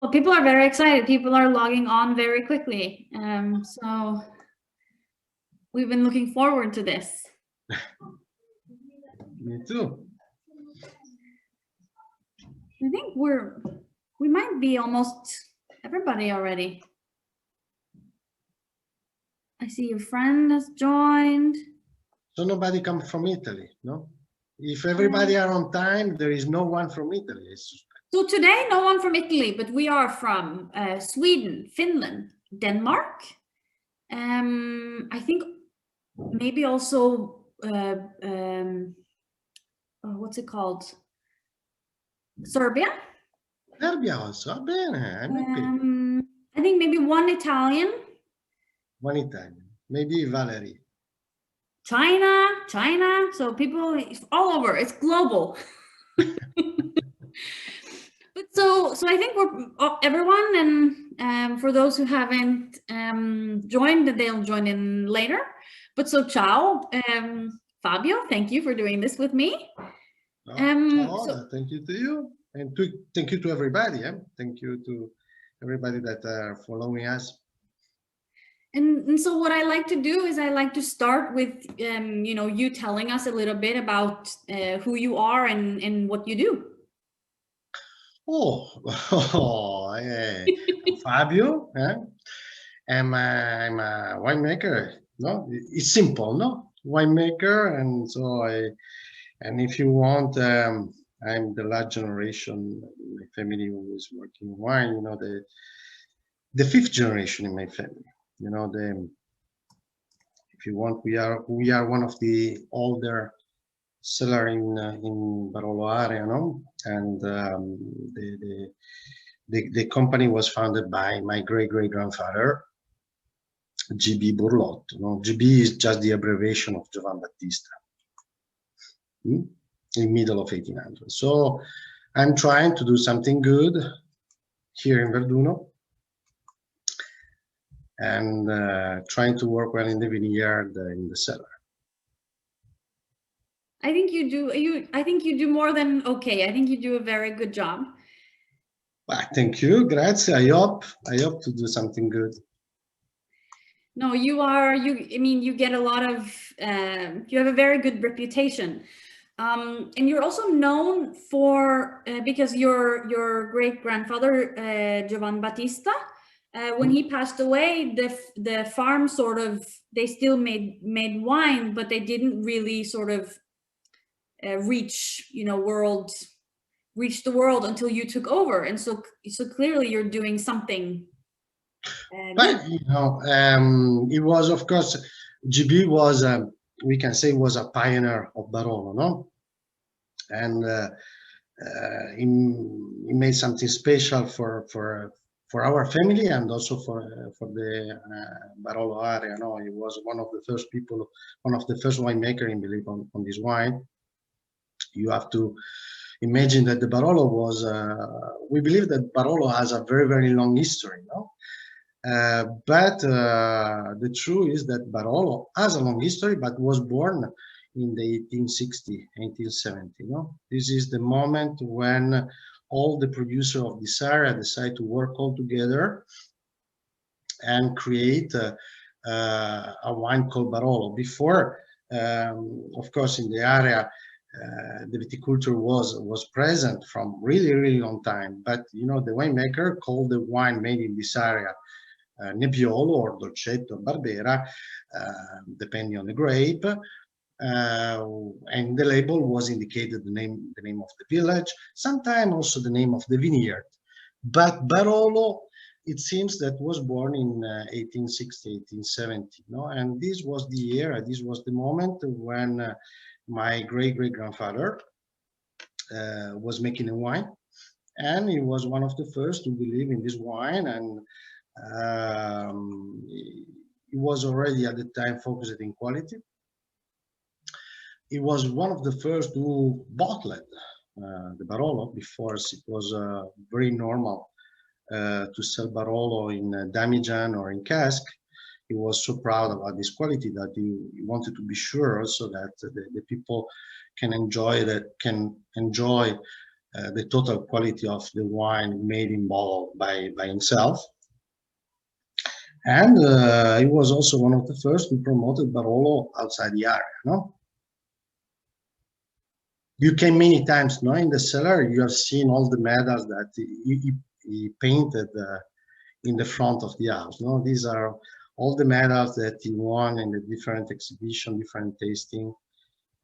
Well, people are very excited. People are logging on very quickly. So we've been looking forward to this. Me too. I think we might be almost everybody already. I see your friend has joined. So nobody comes from Italy, no? If everybody are on time, there is no one from Italy. So today, no one from Italy, but we are from Sweden, Finland, Denmark. I think maybe also what's it called? Serbia. Serbia also, va bene. I'm happy. I think maybe one Italian. One Italian, maybe Valerie. China. So people all over. It's global. But so I think we're everyone, and for those who haven't joined, they'll join in later. But so ciao, Fabio. Thank you for doing this with me. Thank you to you, and thank you to everybody. Thank you to everybody that are following us. And so what I like to do is I like to start with you telling us a little bit about who you are and what you do. Fabio. I'm a winemaker. No, it's simple, no? Winemaker, and so and if you want, I'm the last generation. My family who is working wine. You know, the fifth generation in my family. You know, if you want, we are one of the older cellar in Barolo area, no? And the company was founded by my great grandfather, GB Burlotto. No? GB is just the abbreviation of Giovan Battista. In middle of 1800. So I'm trying to do something good here in Verduno, and trying to work well in the vineyard, in the cellar. I think you do. I think you do more than okay. I think you do a very good job. Well, thank you, grazie. I hope to do something good. No, you are. I mean, you get a lot of. You have a very good reputation, and you're also known for because your great grandfather Giovan Battista. When he passed away, the farm sort of they still made wine, but they didn't really sort of reach the world until you took over, and so clearly you're doing something. But it was, of course, GB was we can say was a pioneer of Barolo, no? And he made something special for our family and also for the Barolo area. No, he was one of the first people, one of the first winemaker in believe on this wine. You have to imagine that the Barolo was. We believe that Barolo has a very long history, no? But the truth is that Barolo has a long history, but was born in the 1860, 1870. No, this is the moment when all the producers of this area decide to work all together and create a wine called Barolo. Before, of course, in the area, the viticulture was present from really long time. But you know, the winemaker called the wine made in this area Nebbiolo or Dolcetto or Barbera, depending on the grape. And the label was indicated the name of the village, sometimes also the name of the vineyard. But Barolo, it seems that was born in 1860, 1870, no? And this was the era, this was the moment when my great grandfather was making a wine, and he was one of the first to believe in this wine, and he was already at the time focused in quality. He was one of the first who bottled the Barolo. Before it was very normal to sell Barolo in damijan or in cask. He was so proud about this quality that he wanted to be sure also that the people can enjoy the total quality of the wine made in bottle by himself. And he was also one of the first who promoted Barolo outside the area. No, you came many times. No, in the cellar, you have seen all the medals that he painted in the front of the house. No, these are all the medals that he won in the different exhibition, different tasting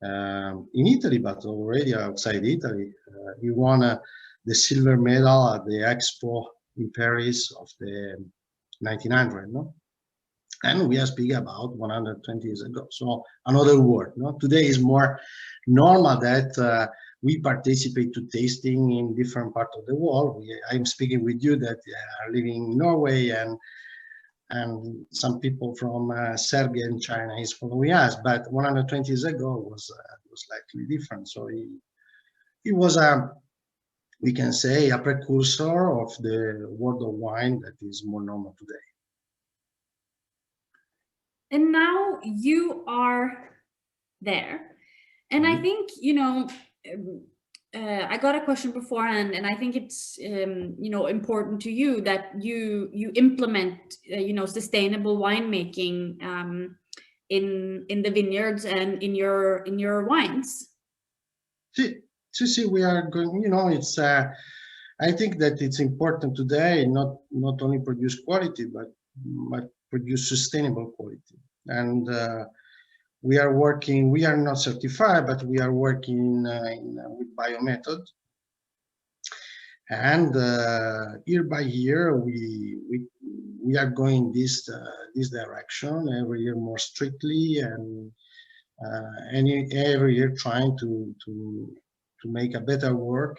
in Italy, but already outside Italy. He won the silver medal at the Expo in Paris of the 1900. No. And we are speaking about 120 years ago. So another word. No? Today is more normal that we participate to tasting in different parts of the world. I'm speaking with you that are living in Norway, and some people from Serbia and China is following us. But 120 years ago was slightly different. So he was we can say a precursor of the world of wine that is more normal today. And now you are there. And I think, I got a question beforehand, and I think it's, important to you that you implement, sustainable winemaking in the vineyards and in your wines. See, we are going, it's, I think that it's important today, not only produce quality, but produce sustainable quality. And we are working, we are not certified, but we are working with biomethod. And year by year, we are going this direction every year more strictly, and every year trying to make a better work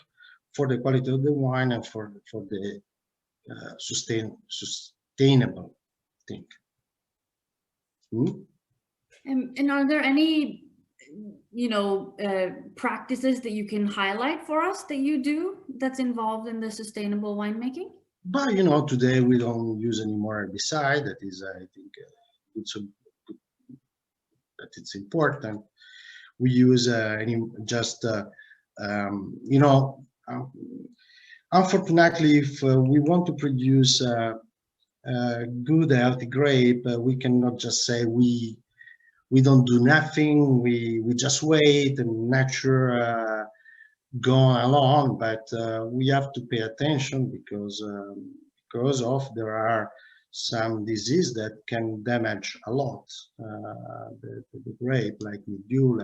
for the quality of the wine and for the sustainable thing. And are there any, practices that you can highlight for us that you do that's involved in the sustainable winemaking? But today we don't use any more herbicide. That is, I think, that it's important. We use unfortunately, if we want to produce good healthy grape, we cannot just say we don't do nothing, we just wait and nature go along, but we have to pay attention because there are some disease that can damage a lot the grape, like mildew,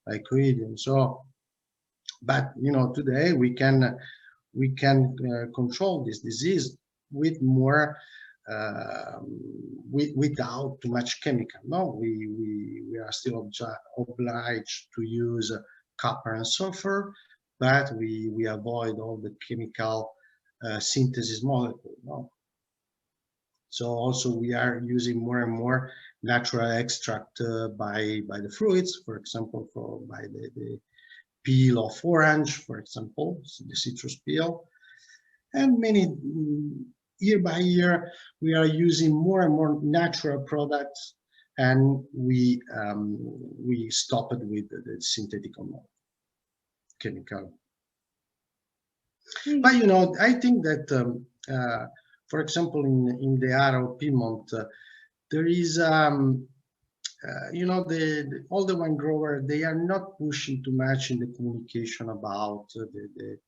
like oidium. So, but today we can control this disease with more without too much chemical. No, we are still obliged to use copper and sulfur, but we avoid all the chemical synthesis molecule. No? So also we are using more and more natural extract by the fruits, for example, by the peel of orange, for example, the citrus peel, and many. Year by year, we are using more and more natural products, and we stop it with the synthetic chemical. But I think that, for example, in the area of Piemonte, there is, all the wine growers, they are not pushing too much in the communication about the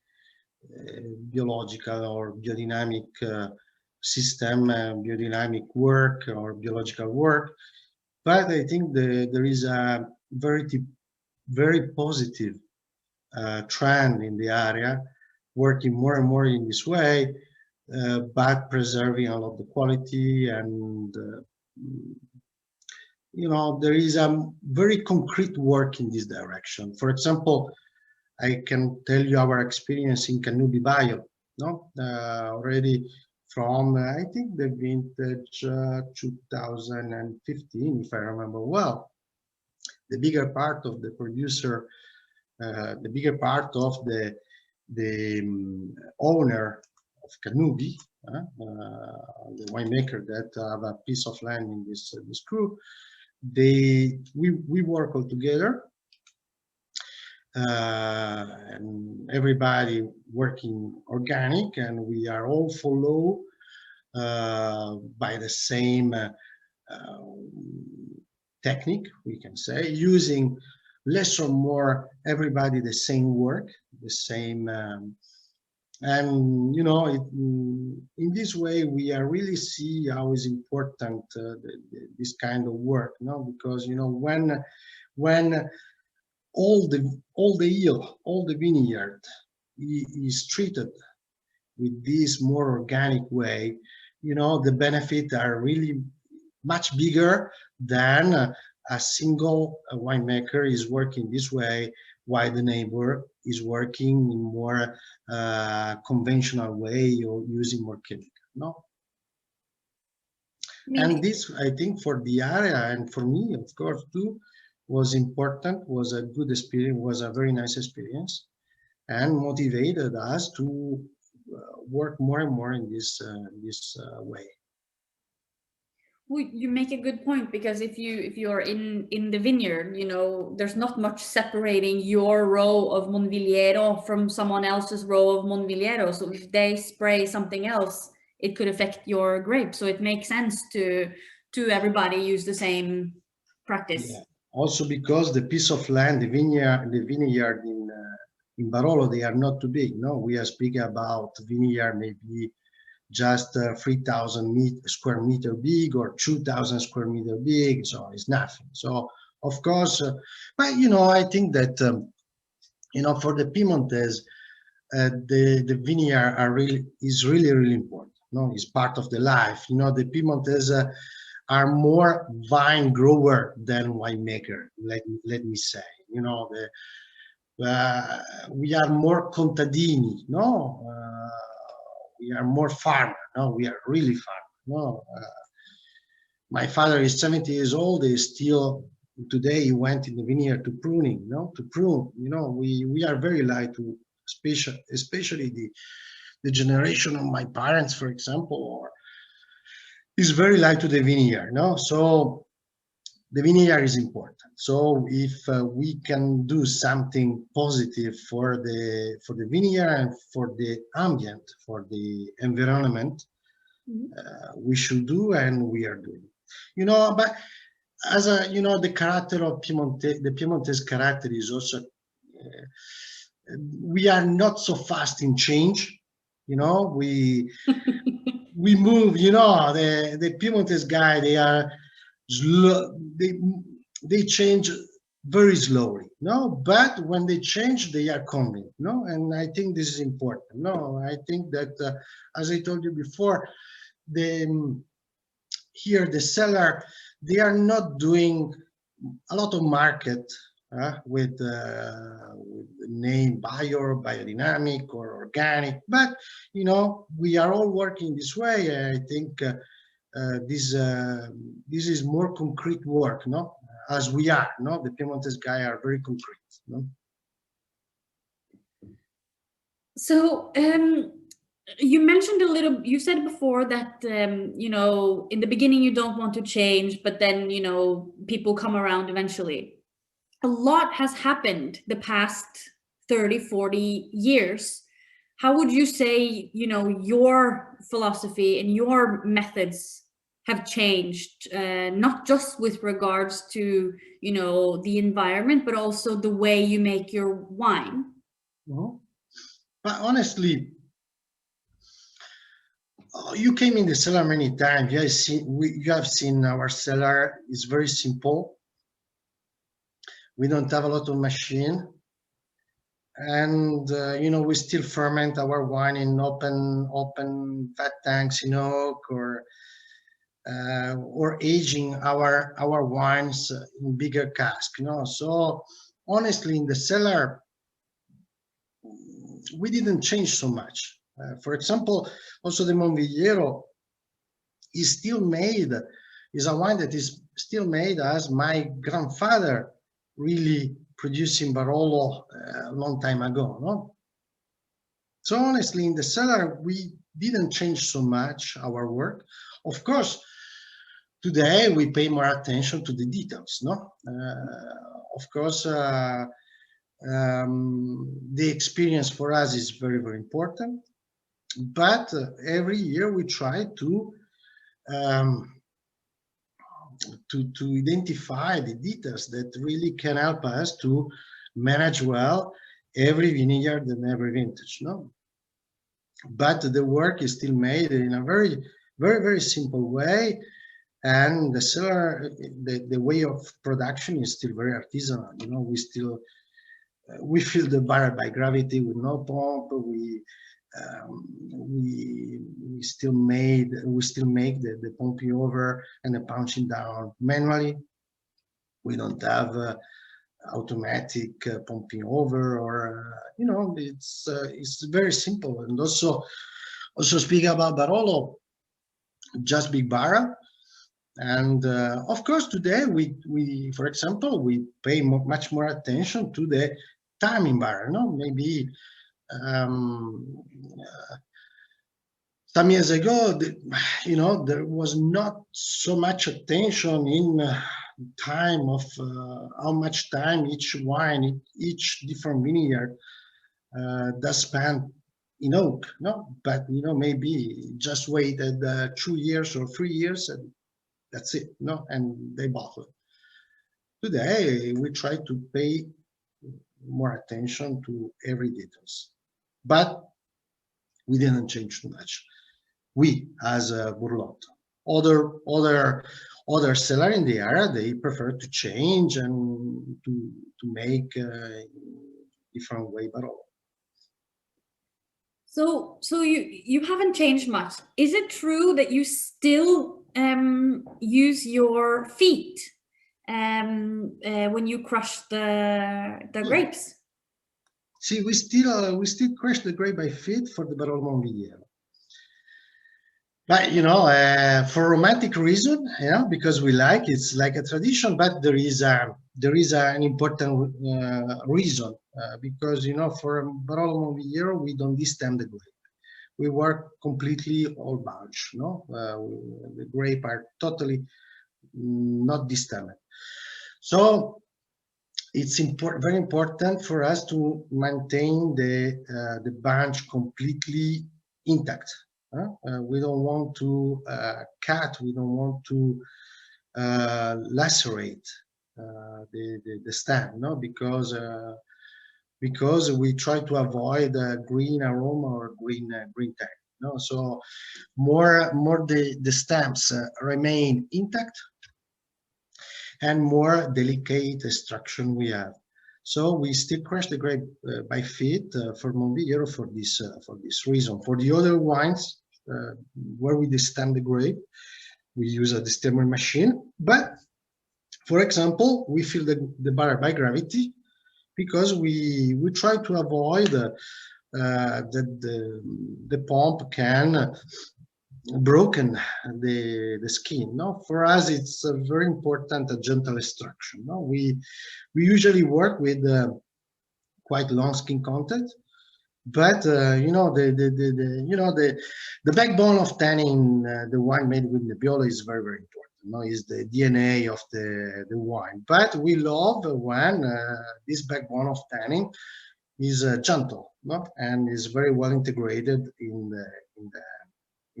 biological or biodynamic system, biodynamic work or biological work, but I think there is a very positive trend in the area, working more and more in this way, but preserving a lot of the quality, and there is a very concrete work in this direction. For example, I can tell you our experience in Canubi Bio, already from, I think, the vintage 2015, if I remember well. The bigger part of the producer, the bigger part of the owner of Canubi, the winemaker that have a piece of land in this crew, we work all together. and everybody working organic, and we are all follow by the same technique, we can say, using less or more everybody the same work, the same, and in this way we are really see how is important this kind of work, because when all the vineyard is treated with this more organic way, the benefits are really much bigger than a single winemaker is working this way while the neighbor is working in more conventional way or using more chemical. No, and this, I think, for the area and for me, of course, too, was important, was a good experience, was a very nice experience, and motivated us to work more and more in this way. Well, you make a good point, because if you're in the vineyard, there's not much separating your row of Monvigliero from someone else's row of Monvigliero. So if they spray something else, it could affect your grape. So it makes sense to everybody use the same practice. Yeah. Also because the piece of land, the vineyard in Barolo, they are not too big. No, we are speaking about vineyard maybe just 3,000 square meter big or 2,000 square meter big, so it's nothing. So of course, but I think that for the Piemontes, the vineyard is really important. No, it's part of the life. The Piemontes are more vine grower than winemaker. Let me say. We are more contadini. No. We are more farmer. No, we are really farmer. No, my father is 70 years old. He still today he went in the vineyard to pruning. To prune. We are very light to especially the generation of my parents, for example, is very light to the vineyard. So the vineyard is important. So if we can do something positive for the vineyard and for the ambient, for the environment, we should do, and we are doing. But as the character of Piemonte, the Piemonte's character is also we are not so fast in change. We we move. The Piemonte's guy, they are slow, they change very slowly, but when they change, they are coming, and I think this is important. I think that as I told you before, here the seller, they are not doing a lot of market with the name bio, biodynamic, or organic, but we are all working this way. I think this is more concrete work, as we are, the Piemonte's guys are very concrete. So you mentioned you said before that in the beginning you don't want to change, but then people come around eventually. A lot has happened the past 30, 40 years. How would you say, your philosophy and your methods have changed, not just with regards to, the environment, but also the way you make your wine? But honestly, you came in the cellar many times. You have seen our cellar is very simple. We don't have a lot of machine. And we still ferment our wine in open fat tanks in oak, or aging our wines in bigger cask. So honestly, in the cellar, we didn't change so much. For example, also the Monvigliero is a wine that is still made as my grandfather really produced in Barolo a long time ago. So honestly, in the cellar, we didn't change so much our work. Of course, today we pay more attention to the details. Of course, The experience for us is very, very important. But every year we try um, to identify the details that really can help us to manage well every vineyard and every vintage. No, but the work is still made in a very, very, very simple way, and the cellar, the way of production is still very artisanal. You know, we fill the barrel by gravity with no pump. We still make the pumping over and the punching down manually. We don't have automatic pumping over, or you know, it's very simple. And also speak about Barolo, just big barrel. And of course, today we for example, we pay much more attention to the timing barrel. No, maybe um, some years ago, you know, there was not so much attention in time of how much time each wine, each different vineyard does spend in oak. No, but you know, maybe just waited 2 years or 3 years, and that's it. No, and they bottle. Today we try to pay more attention to every details, but we didn't change too much. We, as Burlotto, other seller in the area, they prefer to change and to make different way, but all. So you haven't changed much. Is it true that you still use your feet when you crush the grapes? See, we still crush the grape by feet for the Barolo Monvigliero. But you know, for romantic reason, yeah, because we like it's like a tradition. But there is an important reason, because you know, for Barolo Monvigliero we don't destem the grape. We work completely all bunch. No, the grape are totally not destemmed. So it's very important for us to maintain the bunch completely intact. We don't want to cut. We don't want to lacerate the stem, no, because we try to avoid green aroma or green tang. No, so more the stems remain intact, and more delicate extraction we have. So we still crush the grape by feet for Monvigliero for this reason. For the other wines where we destem the grape, we use a destemmer machine. But for example, we fill the barrel by gravity because we try to avoid that the pump can broken the skin. No, for us it's a very important gentle extraction. No, we usually work with quite long skin content, but you know, the backbone of tanning the wine made with Nebbiolo is very, very important. No, is the DNA of the wine. But we love when this backbone of tanning is gentle, no, and is very well integrated in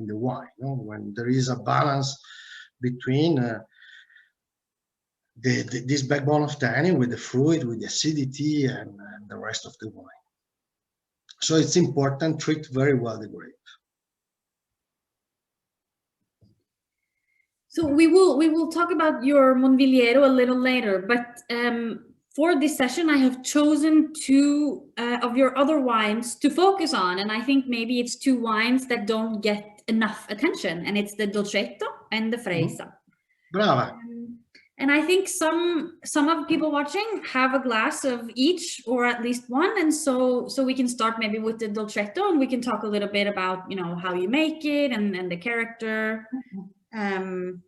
the wine. No, when there is a balance between this backbone of tannin with the fruit, with the acidity, and the rest of the wine. So it's important to treat very well the grape. So we will talk about your Monvigliero a little later, but for this session I have chosen two of your other wines to focus on, and I think maybe it's two wines that don't get enough attention, and it's the Dolcetto and the Freisa. Brava. And I think some of people watching have a glass of each, or at least one, and so we can start maybe with the Dolcetto, and we can talk a little bit about, you know, how you make it and the character. You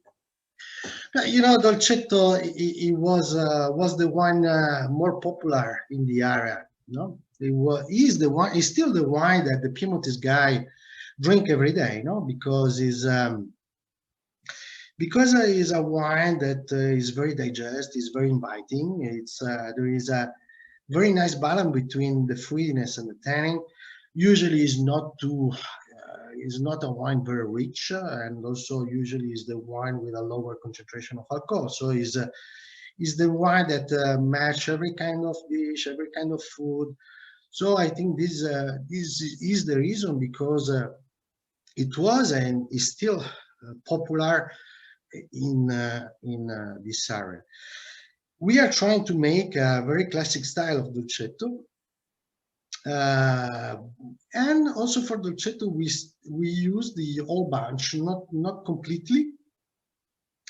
know, Dolcetto it was the wine more popular in the area. No, he's still the wine that the Piemonte guy drink every day. No, because it's a wine that is very digest, is very inviting. It's there very nice balance between the fruitiness and the tannin. Usually is not too, is not a wine very rich, and also usually is the wine with a lower concentration of alcohol. So is the wine that match every kind of dish, every kind of food. So I think this is the reason, because it was and is still popular in this area. We are trying to make a very classic style of dolcetto, and also for dolcetto we use the whole bunch, not completely.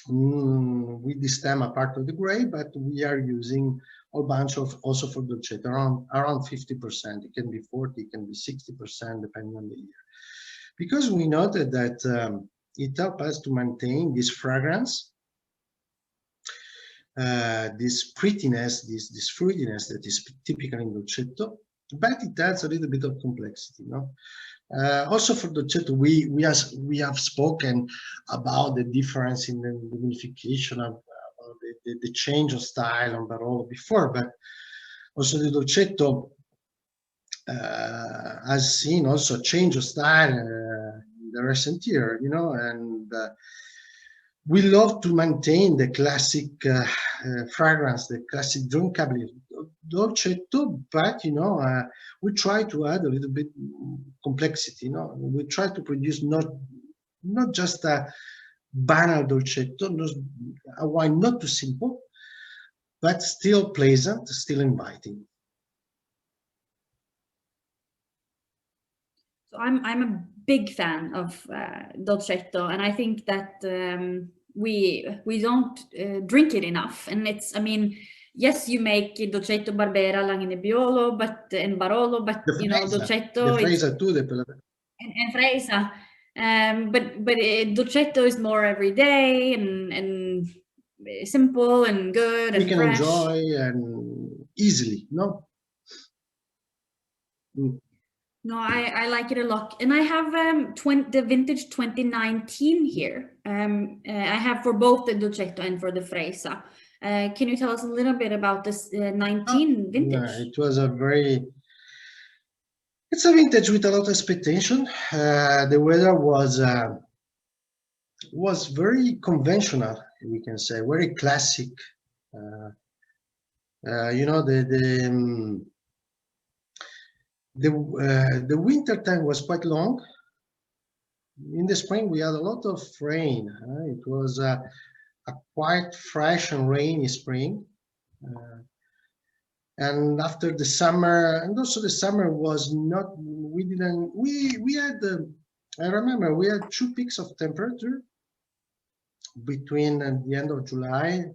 We destem a part of the grape, but we are using a bunch of also for dolcetto, around 50%. It can be 40, it can be 60%, depending on the year. Because we noted that it helps us to maintain this fragrance, this prettiness, this fruitiness that is typical in dolcetto, but it adds a little bit of complexity, no? Also for dolcetto, we have spoken about the difference in the vinification of the change of style on Barolo before, but also the dolcetto has seen also a change of style in the recent year, you know, and we love to maintain the classic fragrance, the classic drinkability of dolcetto, but, you know, we try to add a little bit complexity, you know. We try to produce not just a banal dolcetto, a wine not too simple, but still pleasant, still inviting. So I'm a big fan of dolcetto, and I think that we don't drink it enough. And it's, I mean, yes, you make dolcetto, Barbera, Langhe but and Barolo, but you know, dolcetto, the Freisa too, and Freisa. But dolcetto is more everyday and simple and good and we can fresh. Enjoy and easily, no? No, I like it a lot, and I have the vintage 2019 here. I have for both the dolcetto and for the Freisa. Can you tell us a little bit about this 19 vintage? Yeah, it was it's a vintage with a lot of expectation. The weather was very conventional, we can say, very classic. You know, the winter time was quite long. In the spring we had a lot of rain. It was a quite fresh and rainy spring. And after the summer, and also the summer was not, we had, I remember we had 2 peaks of temperature between the end of July,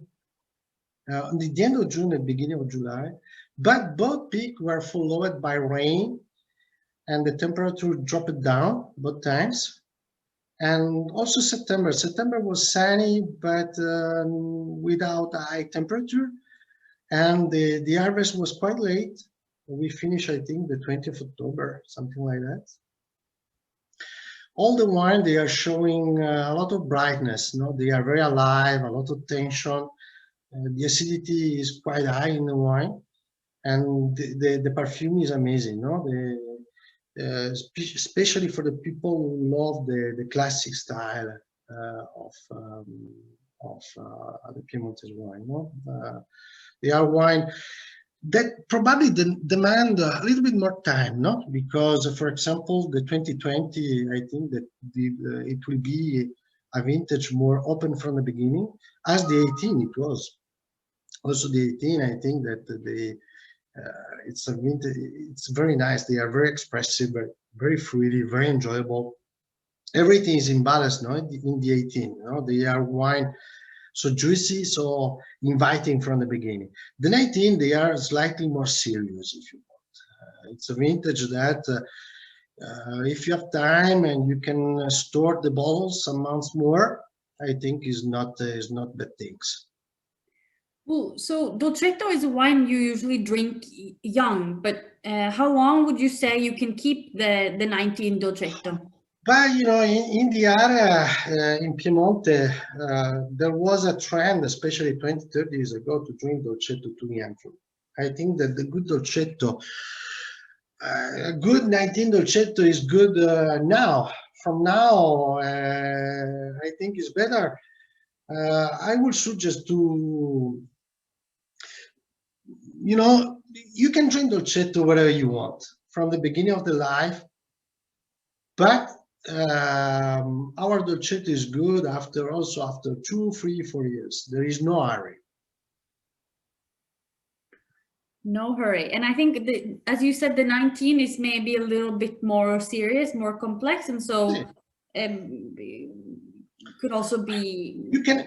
the end of June and beginning of July, but both peaks were followed by rain, and the temperature dropped down both times. And also September was sunny, but without a high temperature. And the harvest was quite late. We finished, I think, the 20th of October, something like that. All the wine, they are showing a lot of brightness. No, they are very alive, a lot of tension. The acidity is quite high in the wine, and the perfume is amazing. No, especially for the people who love the classic style of the Piemonte wine. No, they are wine that probably demand a little bit more time, no? Because, for example, the 2020, I think that it will be a vintage more open from the beginning, as the 18 it was. Also the 18, I think that it's a vintage, it's very nice. They are very expressive, very fruity, very enjoyable. Everything is in balance, no? In the 18, no? They are wine so juicy, so inviting from the beginning. The 19, they are slightly more serious, if you want. It's a vintage that if you have time and you can store the bottles some months more, I think is not bad things. Well, so dolcetto is a wine you usually drink young, but how long would you say you can keep the 19 dolcetto? But, you know, in the area, in Piemonte, there was a trend, especially 20, 30 years ago, to drink dolcetto too young. I think that the good dolcetto, a good 19 dolcetto is good now. From now, I think is better. I would suggest to, you can drink dolcetto whatever you want from the beginning of the life, but our dolcetto is good after 2, 3, 4 years. There is no hurry. No hurry. And I think, as you said, the 19 is maybe a little bit more serious, more complex, and so could also be.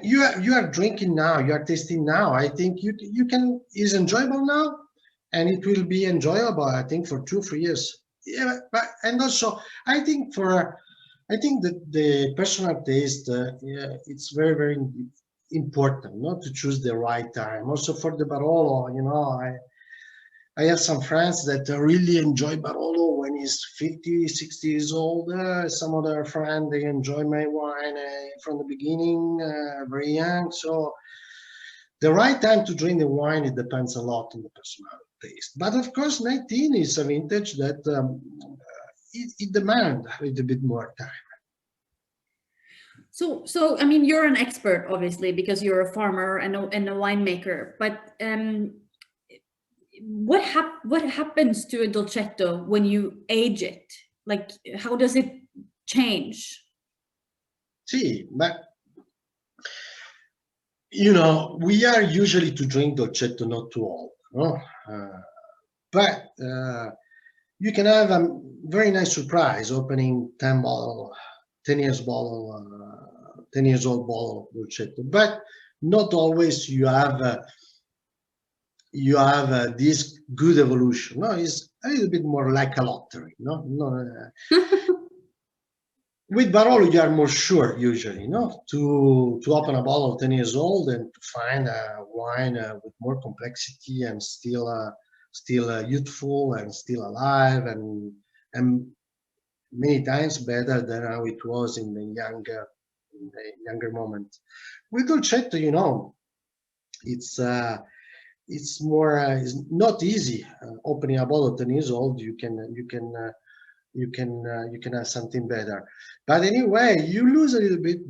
You are drinking now. You are tasting now. I think you can is enjoyable now, and it will be enjoyable. I think for 2, 3 years. Yeah, but and also I think that the personal taste, it's very, very important, not to choose the right time. Also for the Barolo, I have some friends that really enjoy Barolo when he's 50, 60 years old. Some other friends, they enjoy my wine from the beginning, very young. So the right time to drink the wine, it depends a lot on the personal taste. But of course, 19 is a vintage that it demands a little bit more time. So I mean, you're an expert, obviously, because you're a farmer and a winemaker. But what happens to a dolcetto when you age it? Like, how does it change? See, but we are usually to drink dolcetto not too old, no? But you can have a very nice surprise opening 10 years old bottle of dolcetto. But not always you have this good evolution. No, it's a little bit more like a lottery. No. With Barolo, you are more sure usually, to open a bottle 10 years old and to find a wine with more complexity and still youthful and still alive and many times better than how it was in the younger moment. With dolcetto, it's not easy. Opening a bottle 10 years old, you can have something better. But anyway, you lose a little bit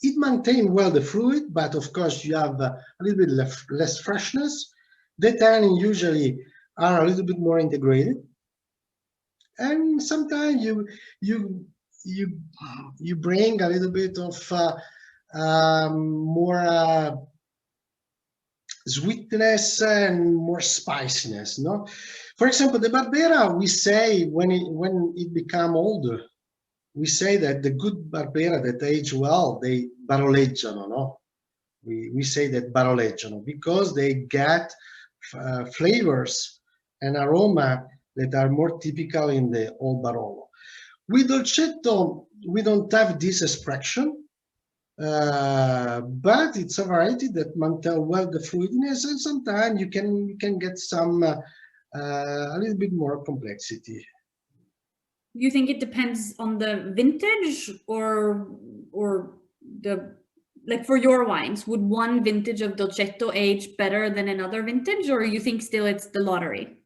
it maintains well the fruit, but of course you have a little bit less freshness. The tannin usually are a little bit more integrated, and sometimes you bring a little bit of more sweetness and more spiciness. No, for example, the Barbera, we say when it become older, we say that the good Barbera that age well, they baroleggiano. No, we say that baroleggiano because they get flavors and aroma that are more typical in the old Barolo. With Dolcetto, we don't have this expression. But it's a variety that maintains well the fruitiness, and sometimes you can get some a little bit more complexity. You think it depends on the vintage or the, like, for your wines, would one vintage of Dolcetto age better than another vintage, or you think still it's the lottery?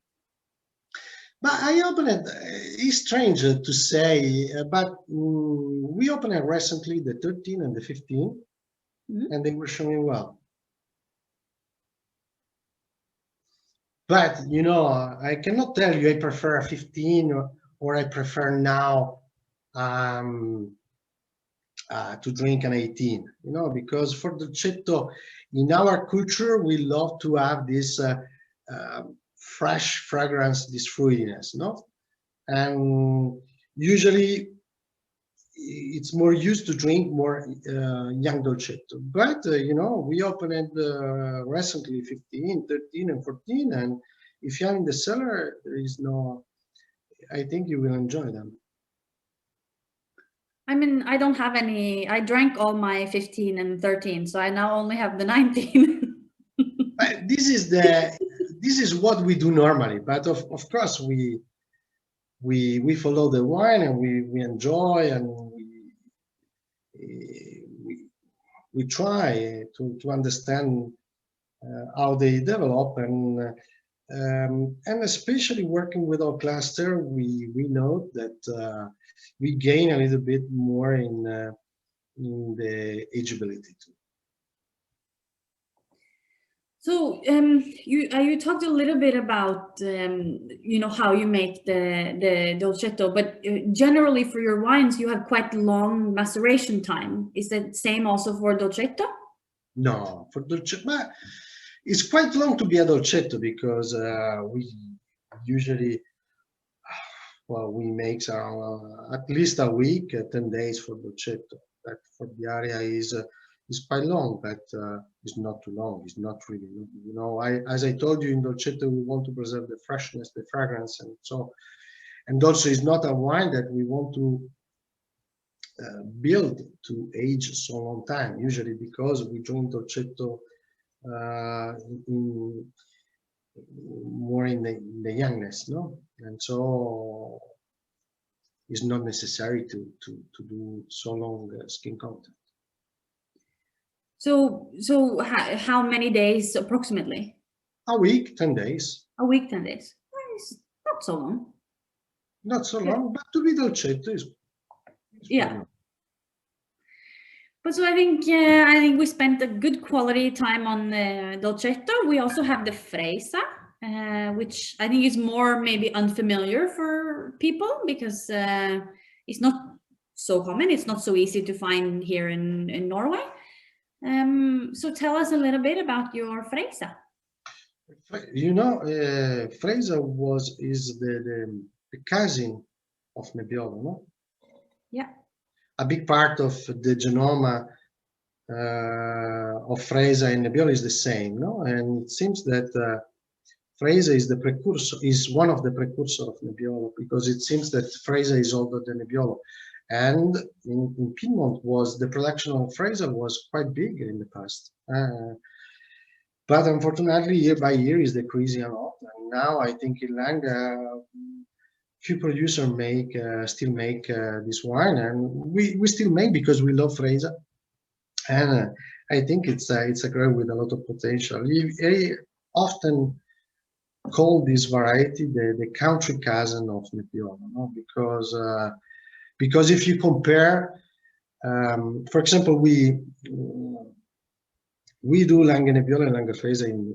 But I opened it. It's strange to say, but we opened it recently, the 13 and the 15, and they were showing well. But I cannot tell you I prefer a 15 or I prefer now to drink an 18. Because for Dolcetto, in our culture, we love to have this fresh fragrance, this fruitiness, and usually it's more used to drink more young dolcetto. But we opened it recently 15, 13, and 14, and if you're in the cellar, there is no. I think you will enjoy them. I mean, I don't have any. I drank all my 15 and 13, so I now only have the 19. This is what we do normally, but of course we follow the wine and we enjoy and we try to understand how they develop, and especially working with our cluster, we know that we gain a little bit more in the ageability too. So you talked a little bit about how you make the dolcetto, but generally for your wines you have quite long maceration time. Is that same also for dolcetto? No, for dolcetto, but it's quite long to be a dolcetto because we usually we make around at least a week, 10 days for dolcetto. That for the area is quite long, but it's not too long. It's not really, as I told you, in dolcetto we want to preserve the freshness, the fragrance, and so. And also, it's not a wine that we want to build to age so long time. Usually, because we drink dolcetto more in the youngness, no, and so it's not necessary to do so long skin contact. So how many days approximately? A week, 10 days. A week, 10 days. It's not so long. Not so long, but to be dolcetto is yeah. But so I think we spent a good quality time on the dolcetto. We also have the Freisa, which I think is more maybe unfamiliar for people because it's not so common. It's not so easy to find here in Norway. So tell us a little bit about your Freisa. Freisa is the cousin of Nebbiolo, no? Yeah. A big part of the genome of Freisa and Nebbiolo is the same, no? And it seems that Freisa is one of the precursors of Nebbiolo, because it seems that Freisa is older than Nebbiolo. And in Piedmont the production of Freisa was quite big in the past. But unfortunately, year by year is decreasing a lot. And now I think in Langa, few producers still make this wine, and we still make because we love Freisa. And I think it's a grape with a lot of potential. We often call this variety the country cousin of Nebbiolo, no? Because if you compare, for example, we do Langa Nebbiolo and Langa Freisa in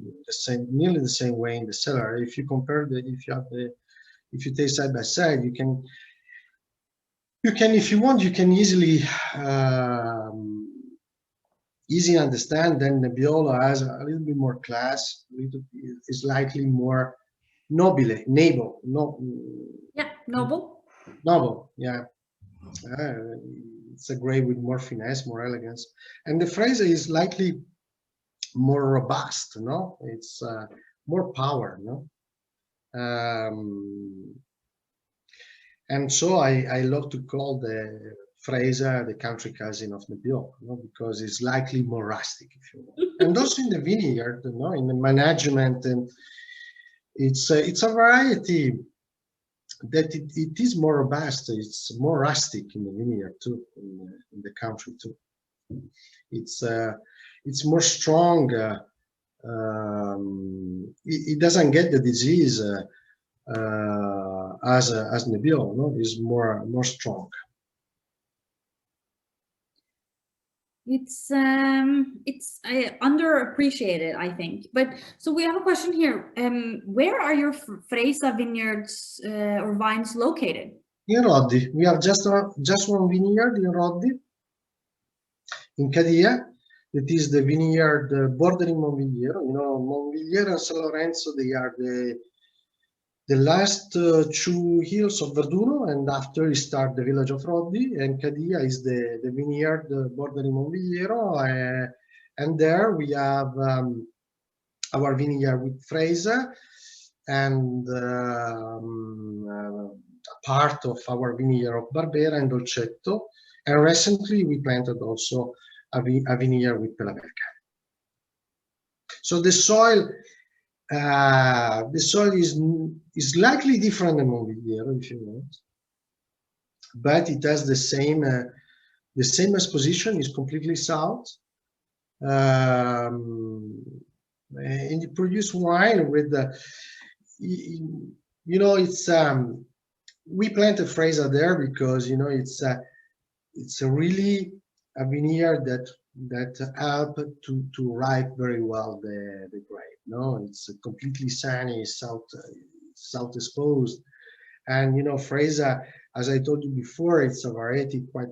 nearly the same way in the cellar. If you compare if you taste side by side, you can, if you want, you can easily understand. Then Nebbiolo has a little bit more class, is slightly more noble. Yeah, noble. Noble, yeah. It's a grape with more finesse, more elegance, and the Freisa is slightly more robust. No, it's more power. No. And so I love to call the Freisa the country cousin of Nebbiolo, because it's likely more rustic, if you want. And also in the vineyard, in the management, and it's a variety that it is more robust. It's more rustic in the vineyard too, in the country too. It's more strong. It doesn't get the disease as Nebbiolo, no? Is more strong. It's underappreciated, I think. But so we have a question here. Where are your Freisa vineyards or vines located? In Roddi. We have just one vineyard in Roddi, in Cadia. It is the vineyard bordering Monvigliero. Monvigliero and San Lorenzo, they are the last 2 hills of Verduno, and after you start the village of Roddi, and Cadia is the vineyard bordering Monvigliero, and there we have our vineyard with Freisa, and a part of our vineyard of Barbera and Dolcetto, and recently we planted also a vineyard with Pelaverca. So the soil is slightly different than Monvigliero, if you want, but it has the same exposition. Is completely south, and you produce wine with the, you know, it's we planted Freisa there because, you know, it's a really a vineyard that help to ripe very well the grape. No, it's completely sunny, south exposed, and you know, Freisa, as I told you before, it's a variety quite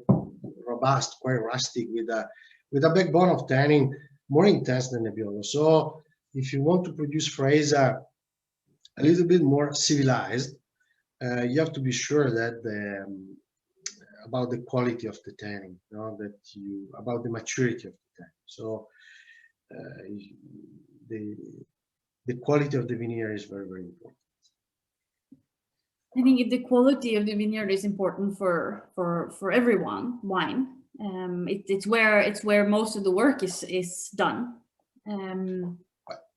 robust, quite rustic, with a backbone of tannin more intense than Nebbiolo. So if you want to produce Freisa a little bit more civilized, you have to be sure that about the quality of the tanning, you know, about the maturity of the tanning. So uh, the the quality of the vineyard is very, very important. I think the quality of the vineyard is important for everyone. Wine. It's where most of the work is done.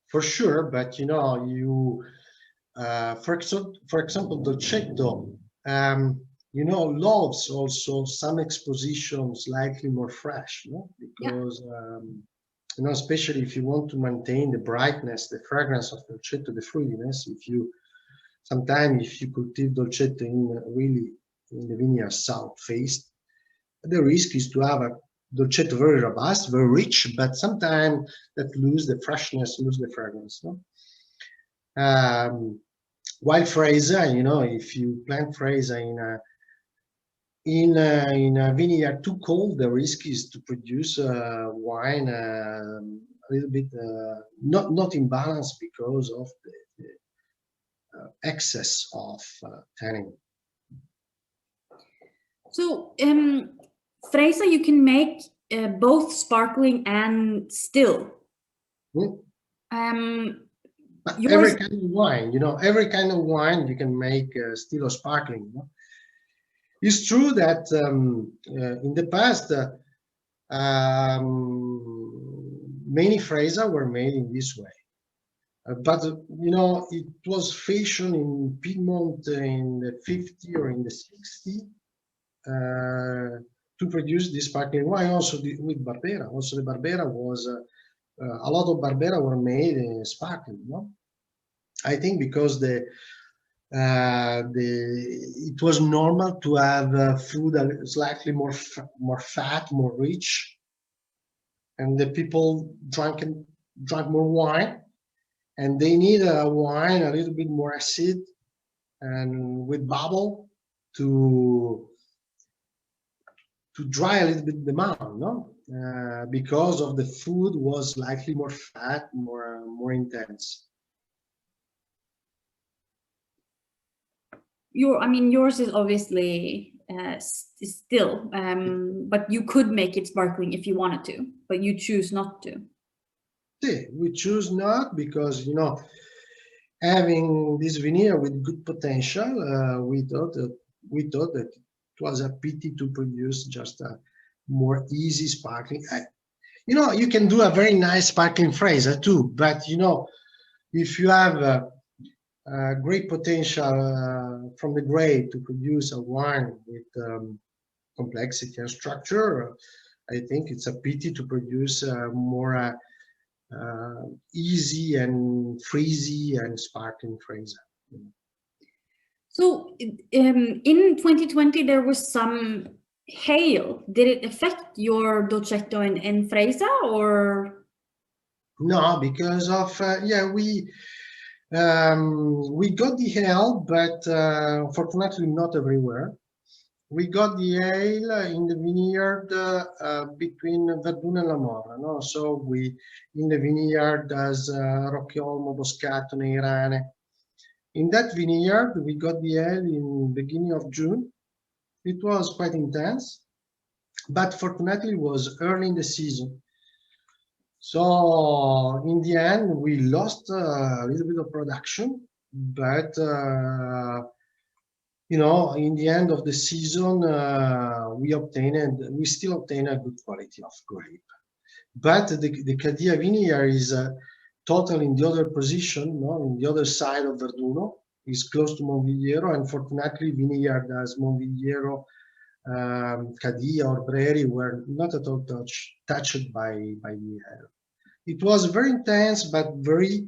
For sure, but you know, for example, Dolcetto, you know, loves also some exposition slightly more fresh, no? Because you know, especially if you want to maintain the brightness, the fragrance of Dolcetto, the fruitiness, sometimes if you cultivate Dolcetto really in the vineyard south faced, the risk is to have a Dolcetto very robust, very rich, but sometimes that lose the freshness, lose the fragrance. No? While Freisa, you know, if you plant Freisa in a vineyard too cold, the risk is to produce wine a little bit not in balance because of the excess of tannin. So, Freisa, you can make both sparkling and still. Every kind of wine, you know, every kind of wine you can make still or sparkling. You know? It's true that in the past, many Freisa were made in this way. But you know, it was fashion in Piemonte in the 50 or in the 60 to produce this sparkling wine. Also with Barbera. Also the Barbera was a lot of Barbera were made in sparkling. No, I think because it was normal to have food slightly more fat, more rich, and the people drank more wine. And they need a wine a little bit more acid and with bubble to dry a little bit the mouth, no? Because of the food was slightly more fat, more intense. Yours is obviously still, but you could make it sparkling if you wanted to, but you choose not to. Yeah, we choose not because, you know, having this vineyard with good potential, we thought that it was a pity to produce just a more easy sparkling. You know, you can do a very nice sparkling Freisa too, but you know, if you have a great potential from the grape to produce a wine with complexity and structure, I think it's a pity to produce more easy and frizzy and sparkling Freisa. So in 2020 there was some hail. Did it affect your Dolcetto and Freisa or? No, because of we got the hail, but fortunately not everywhere. We got the hail in the vineyard between Verdun and La Morra. No? So in the vineyard as Rocchiolmo, Boscato, Neirane. In that vineyard, we got the hail in beginning of June. It was quite intense, but fortunately it was early in the season. So in the end, we lost a little bit of production, but you know, in the end of the season, we still obtained a good quality of grape. But the Cadia vineyard is totally in the other position, no, in the other side of Verduno. It's close to Monvigliero, and fortunately, vineyard as Monvigliero, Cadia or Breri were not at all touched by the air. it was very intense, but very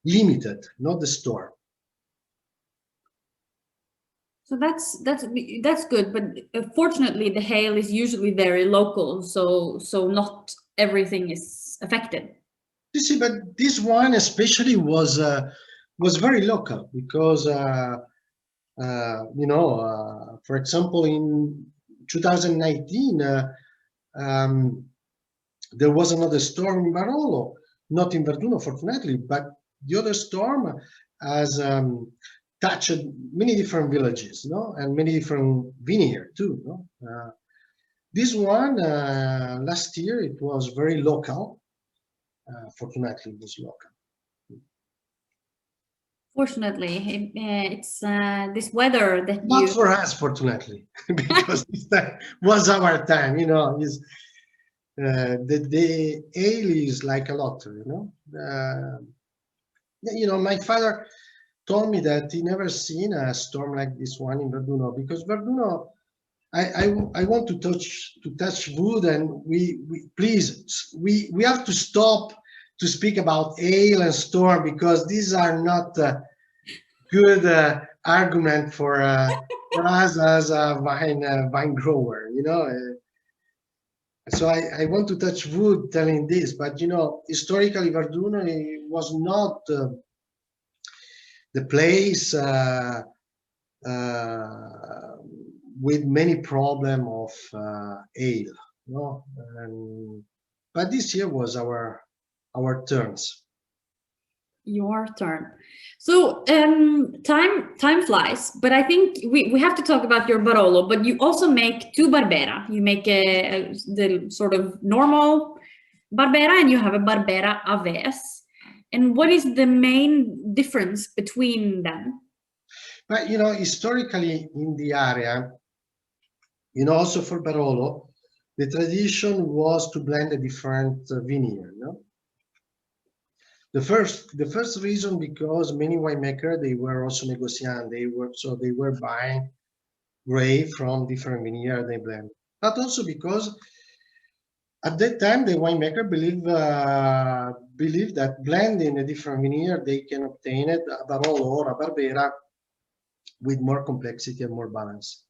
limited, not the store. So that's good, but fortunately the hail is usually very local, so not everything is affected. You see, but this one especially was very local because for example, in 2019 there was another storm in Barolo, not in Verduno, fortunately, but the other storm has touched many different villages, no, and many different vineyards too. No? This one last year it was very local. Fortunately, it was local. Fortunately, it's this weather that not for us, fortunately, because this time was our time. You know, is the ale is like a lottery. My father told me that he never seen a storm like this one in Verduno, because Verduno, I want to touch wood, and we have to stop to speak about ale and storm, because these are not good argument for us as a vine grower, So I want to touch wood telling this, but historically Verduno was not the place with many problem of ale, but this year was our turns. Your turn. So time flies, but I think we have to talk about your Barolo. But you also make two Barbera. You make the sort of normal Barbera, and you have a Barbera Aves. And what is the main difference between them? But historically in the area, also for Barolo, the tradition was to blend a different vineyard. The first reason, because many winemakers, they were also negociant. They were buying grape from different vineyard, they blend. But also because at that time the winemaker believe that blending a different vineyard, they can obtain it a Barolo or a Barbera with more complexity and more balance.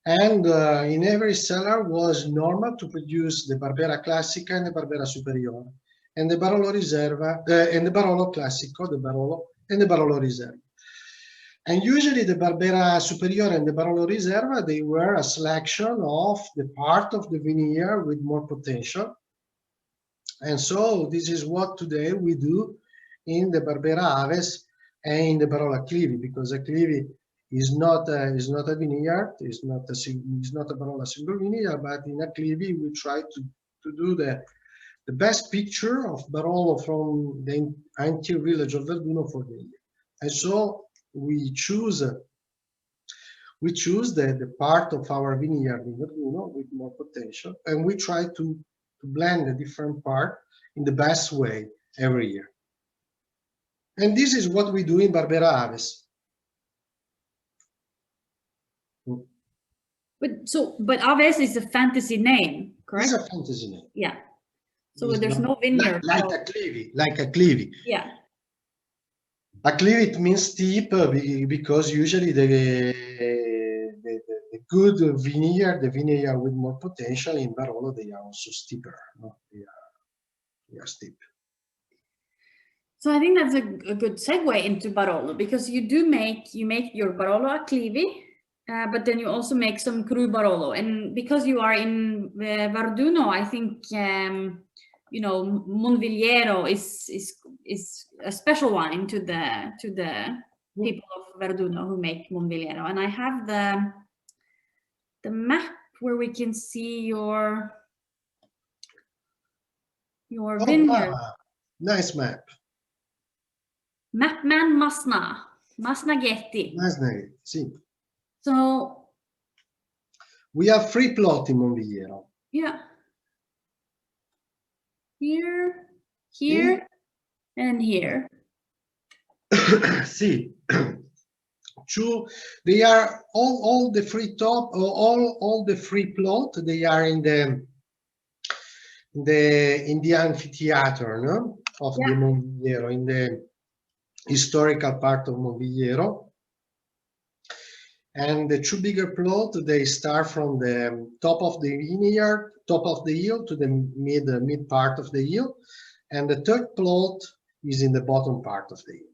And in every cellar was normal to produce the Barbera Classica and the Barbera Superiore, and the Barolo Riserva, and the Barolo Classico, the Barolo, and the Barolo Riserva. And usually the Barbera Superiore and the Barolo Riserva, they were a selection of the part of the vineyard with more potential. And so this is what today we do in the Barbera Aves and in the Barolo Acclivi, because Acclivi is not a vineyard, is not a Barolo single vineyard, but in Acclivi we try to do the best picture of Barolo from the entire village of Verduno for the year. And so we choose the part of our vineyard in Verduno with more potential, and we try to blend the different part in the best way every year. And this is what we do in Barbera Aves. But Aves is a fantasy name, correct? It's a fantasy name. Yeah. So there's no vineyard. Like Acclivi. Yeah. Acclivi, it means steep because usually the good vineyard, the vineyard with more potential in Barolo, they are also steeper. No? They are steep. So I think that's a good segue into Barolo, because you make your Barolo Acclivi, but then you also make some Cru Barolo. And because you are in Verduno, I think Monvigliero is a special wine to the people of Verduno who make Monvigliero. And I have the map where we can see your vineyard. Wow. Nice map. Mapman Masnaghetti. Masnaghetti, sì. So we have 3 plots in Monvigliero. Yeah. Here, and here. See, they are all the 3 top, all the 3 plot. They are in in the amphitheater, no? Of the Monvillero, in the historical part of Monvillero. And the two bigger plots, they start from the top of the vineyard, top of the hill, to the mid part of the hill. And the third plot is in the bottom part of the hill.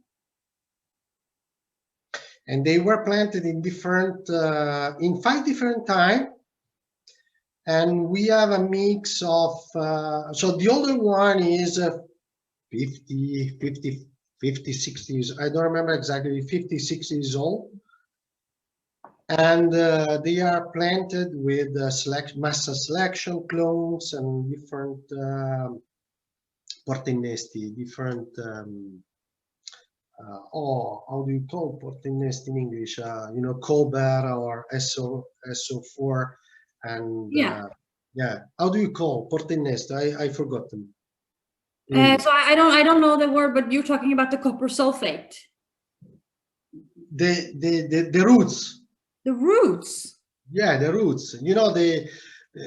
And they were planted in in 5 different times. And we have a mix of, so the older one is 50, 60 years, I don't remember exactly, 50, 60 years old. And they are planted with master selection clones and different portinnesti, different, how do you call portinnesti in English? You know, Colbert or SO4, and yeah, how do you call portinnesti? I forgot them. So I don't know the word, but you're talking about the copper sulfate. The roots. The roots. Yeah, the roots. You know,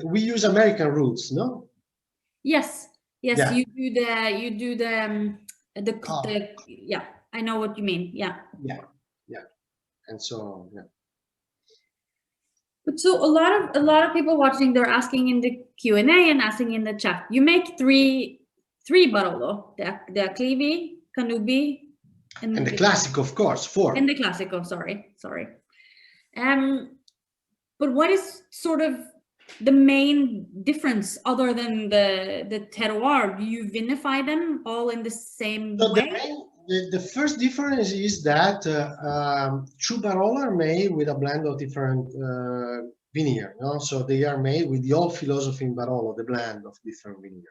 we use American roots, no? Yes. Yes. Yeah. You do the yeah. I know what you mean. Yeah. Yeah. Yeah. And so yeah. But so a lot of people watching, they're asking in the Q&A and asking in the chat. You make three Barolo, the Acclivi, Canubi, and the classic, of course, 4. And the Classico, sorry. But what is sort of the main difference other than the terroir? Do you vinify them all in the same way? The first difference is that true Barolo are made with a blend of different vineyard. No? So they are made with the old philosophy in Barolo, the blend of different vineyards.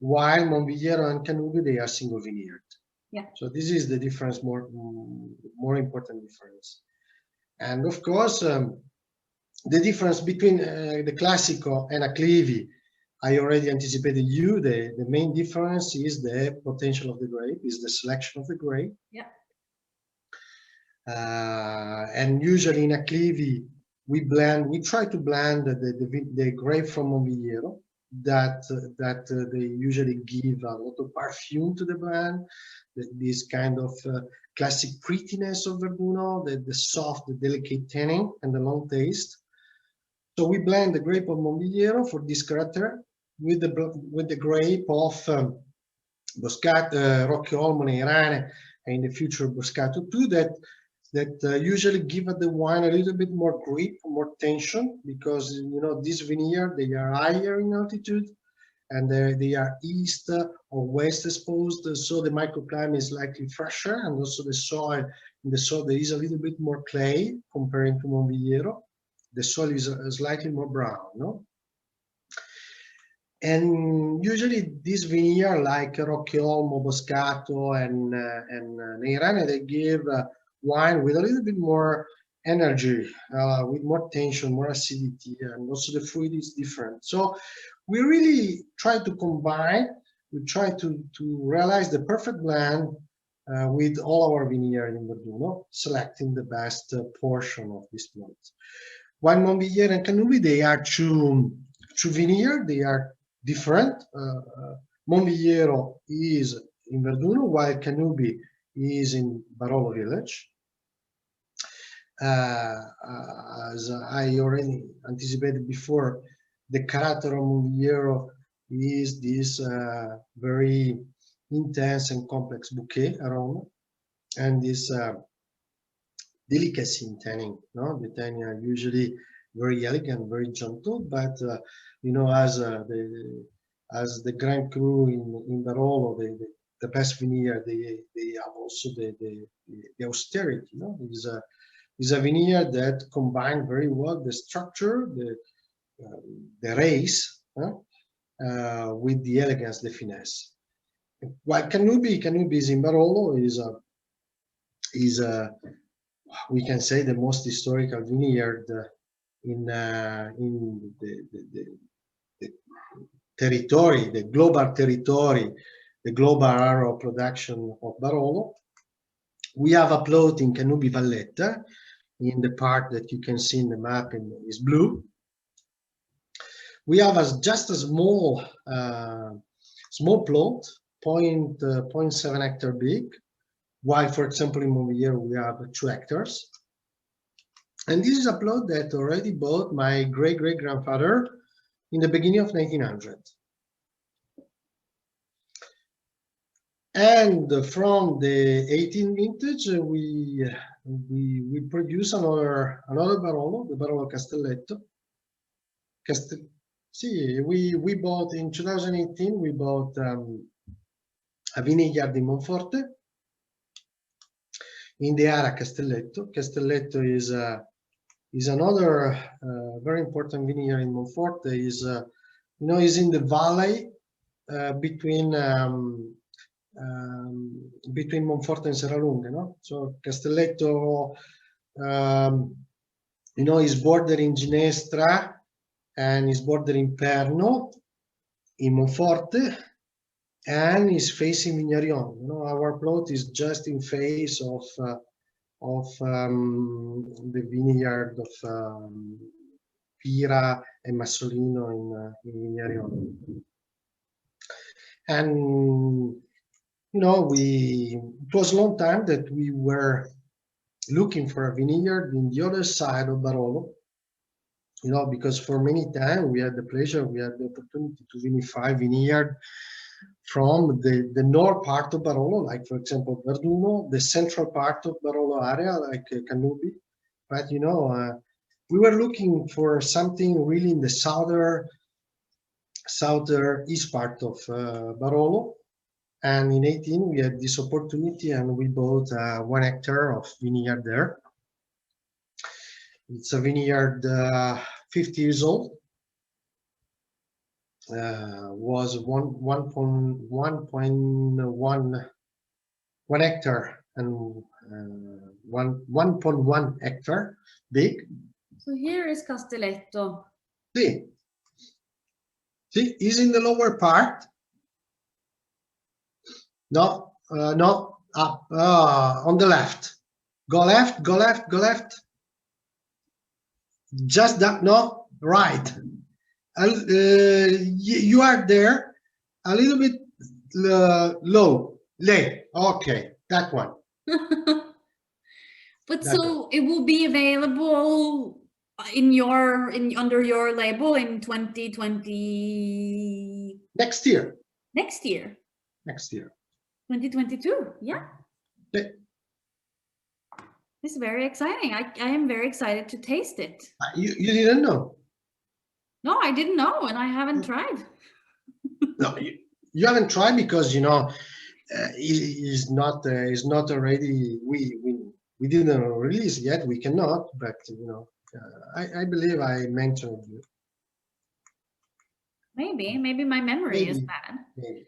While Monvillero and Canubi, they are single vineyard. Yeah. So this is the difference, more important difference. And of course, the difference between the Classico and Acclivi, I already anticipated you. The main difference is the potential of the grape, is the selection of the grape. Yeah. And usually in Acclivi, we try to blend the grape from Monvillero that they usually give a lot of perfume to the blend, this kind of classic prettiness of Verduno, the soft, the delicate tannin, and the long taste. So we blend the grape of Monvillero for this character with the grape of Boscato, Roccioolmo, Neirane, and in the future Boscato too, that usually give the wine a little bit more grip, more tension, because you know this vineyard, they are higher in altitude, and they are east or west exposed, so the microclimate is slightly fresher, and also the soil. In the soil there is a little bit more clay comparing to Monvillero. The soil is slightly more brown, no? And usually this vineyard, like Roccioolmo, Boscato, and Neirane, they give wine with a little bit more energy, with more tension, more acidity, and also the fruit is different. So we really try to combine, we try to realize the perfect blend with all our vineyard in Verduno, selecting the best portion of this plant. While Monvillero and Canubi, they are two vineyard, they are different. Monvillero is in Verduno, while Canubi is in Barolo village. As I already anticipated before, the character of Monvillero is this very intense and complex bouquet aroma, and this delicacy in tanning. No, the tannin are usually very elegant, very gentle, but you know, as the Grand Cru in Barolo, the best vineyard, they have also the austerity. You know, is a vineyard that combine very well the structure, the race, with the elegance, the finesse. While Canubi is in Barolo, is we can say the most historical vineyard in the territory, the global territory, the global area of production of Barolo. We have a plot in Canubi Valletta, in the part that you can see in the map is blue. we have just a small plot, 0.7 hectare big, while, for example, in Montpellier we have 2 hectares. And this is a plot that already bought my great-great-grandfather in the beginning of 1900. And from the 18th vintage, we produce another Barolo, the Barolo Castelletto. See, we bought in 2018. We bought a vineyard in Monforte, in the area Castelletto. Castelletto is another very important vineyard in Monforte. Is is in the valley between Monforte and Serralunga, no? So Castelletto, is bordering Ginestra and is bordering Perno in Monforte, and is facing Vignarion. Our plot is just in face of the vineyard of Pira and Massolino in Vignarion. And it was a long time that we were looking for a vineyard in the other side of Barolo, because for many times we had the opportunity to vinify vineyard from the north part of Barolo, like, for example, Verduno, the central part of Barolo area, like Canubi. But, we were looking for something really in the southeast part of Barolo. And in 18, we had this opportunity and we bought 1 hectare of vineyard there. It's a vineyard 50 years old. Was 1.1 hectare and 1.1 hectare big. So here is Castelletto. See, is in the lower part. No, up, on the left. Go left, go left, go left. Just that, no, right. You are there, a little bit low, late. Okay, that one. But that so one. It will be available under your label in 2020. Next year. Next year. 2022. Yeah. It's very exciting. I am very excited to taste it. You didn't know? No, I didn't know, and I haven't tried. No, you haven't tried because is not already. We didn't release yet. We cannot, but I believe I mentioned you. Maybe my memory is bad. Maybe.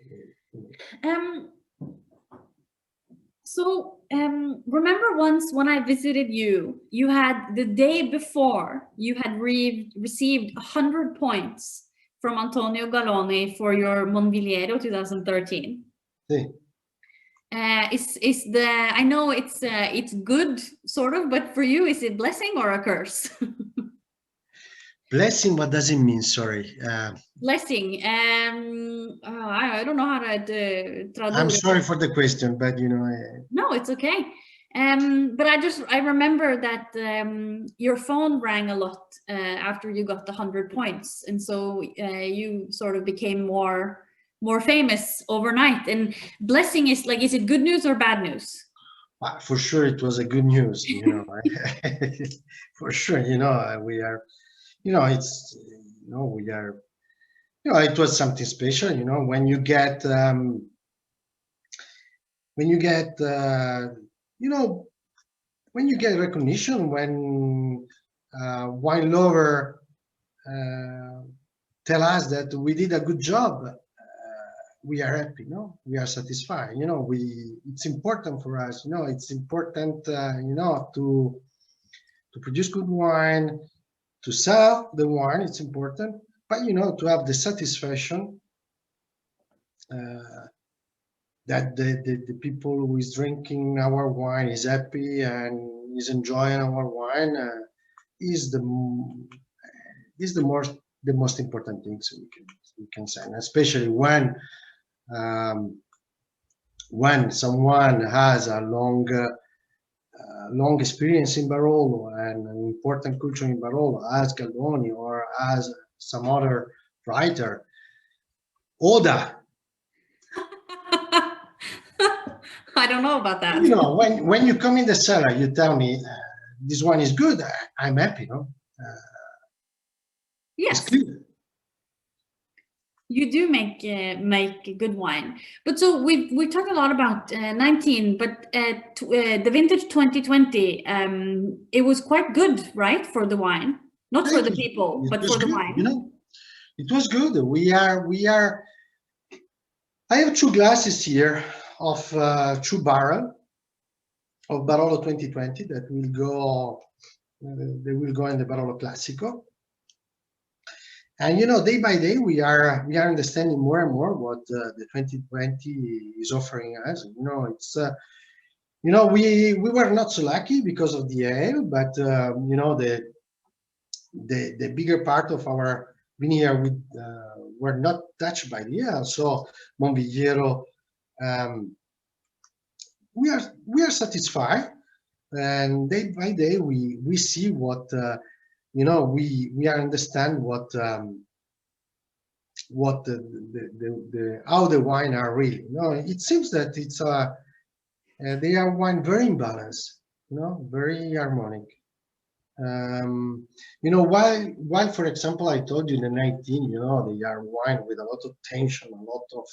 So remember once when I visited you, you had the day before you had received 100 points from Antonio Galloni for your Monviliero 2013. Sí. I know it's good sort of, but for you, is it blessing or a curse? Blessing, what does it mean? Sorry. Blessing. I don't know how to traduce. I'm sorry for the question, but No, it's okay. But I remember that your phone rang a lot after you got the 100 points, and so you sort of became more famous overnight. And blessing is like, is it good news or bad news? For sure, it was a good news. For sure, we are. It's we are. It was something special. When you get recognition, when wine lover tell us that we did a good job, we are happy. We are satisfied. It's important for us. It's important. To produce good wine, to sell the wine. It's important, but to have the satisfaction that the people who is drinking our wine is happy and is enjoying our wine is the most the most important things we can say, and especially when someone has a long experience in Barolo and an important culture in Barolo, as Galdoni or as some other writer, Oda. I don't know about that. You know, when you come in the cellar, you tell me this one is good. I'm happy. No, Yes. it's clear. You do make good wine, but so we talked a lot about 19, but the vintage 2020, it was quite good, right, for the wine, not for the people, but for the wine. You know, it was good. We are. I have 2 glasses here of 2 barrel of Barolo 2020 that will go. They will go in the Barolo Classico. And you know, day by day, we are understanding more and more what the 2020 is offering us. You know, it's you know, we were not so lucky because of the ale, but you know, the bigger part of our vineyard were not touched by the ale. So Monvillero, we are satisfied, and day by day we see what. You know, we understand what how the wine are really. You know, it seems that it's they are wine very in balance. You know, very harmonic. You know, while for example I told you the 19, you know, they are wine with a lot of tension, a lot of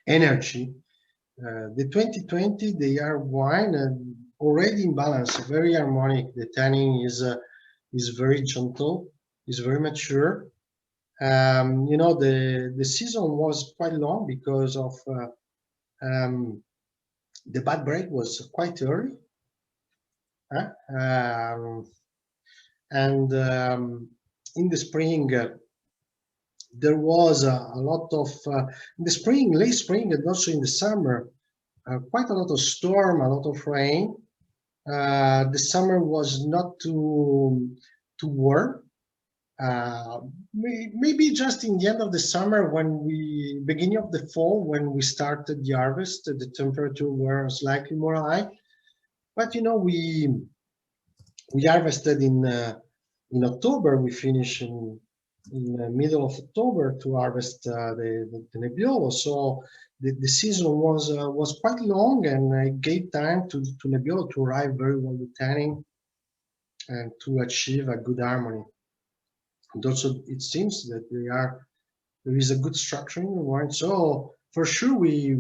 energy. The 2020, they are wine already in balance, very harmonic. The tanning is very gentle, is very mature. You know, the season was quite long because of the bad break was quite early, and in the spring there was a lot of in the spring, late spring, and also in the summer, quite a lot of storm, a lot of rain. The summer was not too warm. Maybe just in the end of the summer, beginning of the fall, when we started the harvest, the temperature were slightly more high. But you know, we harvested in October. We finished in the middle of October to harvest the Nebbiolo. So the season was quite long, and it gave time to Nebbiolo to arrive very well with tanning and to achieve a good harmony. And also, it seems that there is a good structure in the wine. So for sure, we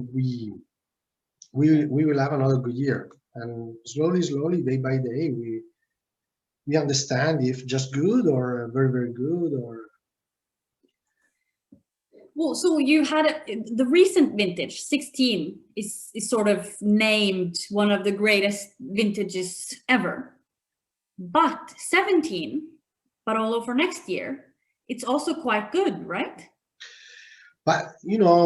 will have another good year. And slowly, day by day, we understand if just good or very, very good or. Well, so you had the recent vintage 16 is sort of named one of the greatest vintages ever, but 17, Barolo for next year, it's also quite good, right? But you know,